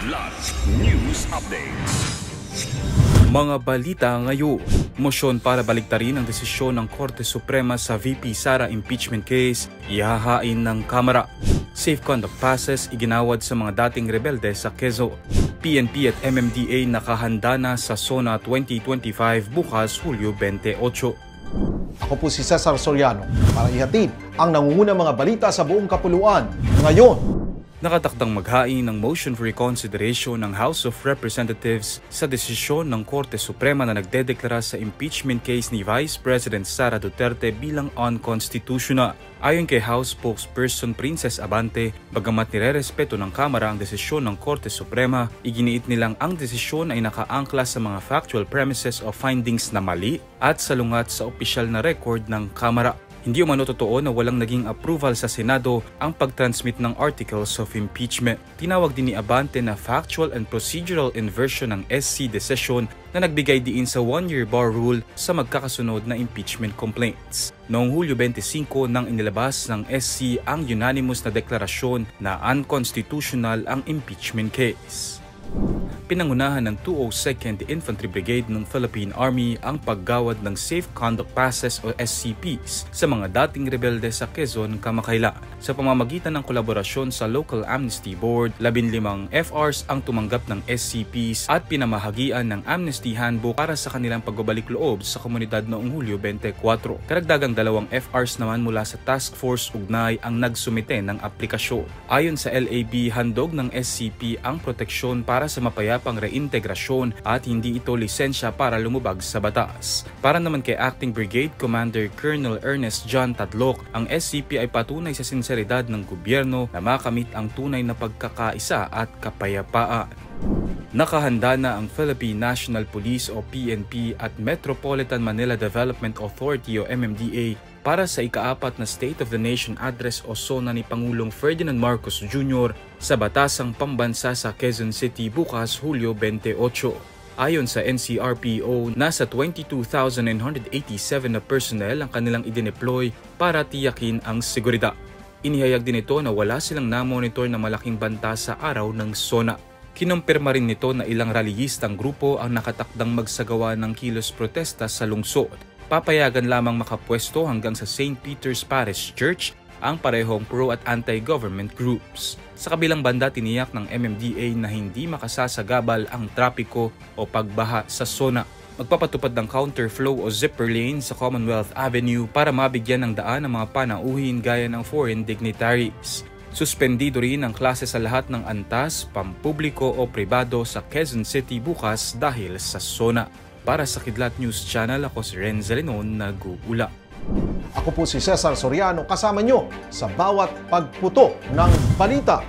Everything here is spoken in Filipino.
Kidlat News Updates. Mga balita ngayon, mosyon para baliktarin ang desisyon ng Korte Suprema sa VP Sara impeachment case, ihahain ng Kamara. Safe conduct passes iginawad sa mga dating rebelde sa Quezon. PNP at MMDA nakahanda na sa SONA 2025 bukas Hulyo 28. Ako po si Cesar Soriano para ihatid ang nangungunang mga balita sa buong kapuluan ngayon. Nakatakdang maghain ng motion for reconsideration ng House of Representatives sa desisyon ng Korte Suprema na nagdedeklara sa impeachment case ni Vice President Sara Duterte bilang unconstitutional. Ayon kay House Spokesperson Princess Abante, bagamat nirerespeto ng Kamara ang desisyon ng Korte Suprema, iginiit nilang ang desisyon ay nakaangkla sa mga factual premises o findings na mali at salungat sa opisyal na record ng Kamara. Hindi umano totoo na walang naging approval sa Senado ang pag-transmit ng articles of impeachment. Tinawag din ni Abante na factual and procedural inversion ng SC decision na nagbigay diin sa one-year bar rule sa magkakasunod na impeachment complaints. Noong Hulyo 25 nang inilabas ng SC ang unanimous na deklarasyon na unconstitutional ang impeachment case. Pinangunahan ng 202nd Infantry Brigade ng Philippine Army ang paggawad ng Safe Conduct Passes o SCPs sa mga dating rebelde sa Quezon kamakailan. Sa pamamagitan ng kolaborasyon sa Local Amnesty Board, 15 FRs ang tumanggap ng SCPs at pinamahagian ng Amnesty Handbook para sa kanilang pagbabalik loob sa komunidad noong Hulyo 24. Karagdagang 2 FRs naman mula sa Task Force Ugnay ang nagsumite ng aplikasyon. Ayon sa LAB, handog ng SCP ang proteksyon para sa mapayapang reintegrasyon at hindi ito lisensya para lumubag sa batas. Para naman kay Acting Brigade Commander Colonel Ernest John Tadlock, ang SCP ay patunay sa sinseridad ng gobyerno na makamit ang tunay na pagkakaisa at kapayapaan. Nakahanda na ang Philippine National Police o PNP at Metropolitan Manila Development Authority o MMDA para sa ika-4 na State of the Nation Address o SONA ni Pangulong Ferdinand Marcos Jr. sa Batasang Pambansa sa Quezon City bukas Hulyo 28. Ayon sa NCRPO, nasa 22,987 na personnel ang kanilang idineploy para tiyakin ang seguridad. Inihayag din ito na wala silang namonitor na malaking banta sa araw ng SONA. Kinumpirma rin nito na ilang rallyistang grupo ang nakatakdang magsagawa ng kilos protesta sa lungsod. Papayagan lamang makapwesto hanggang sa St. Peter's Parish Church ang parehong pro at anti-government groups. Sa kabilang banda, tiniyak ng MMDA na hindi makasasagabal ang trapiko o pagbaha sa SONA. Magpapatupad ng counterflow o zipper lane sa Commonwealth Avenue para mabigyan ng daan ang mga panauhin gaya ng foreign dignitaries. Suspendido rin ang klase sa lahat ng antas, pampubliko o pribado sa Quezon City bukas dahil sa SONA. Para sa Kidlat News Channel, ako si Renzo Lenon, nag-uula. Ako po si Cesar Soriano, kasama nyo sa bawat pagputo ng balita.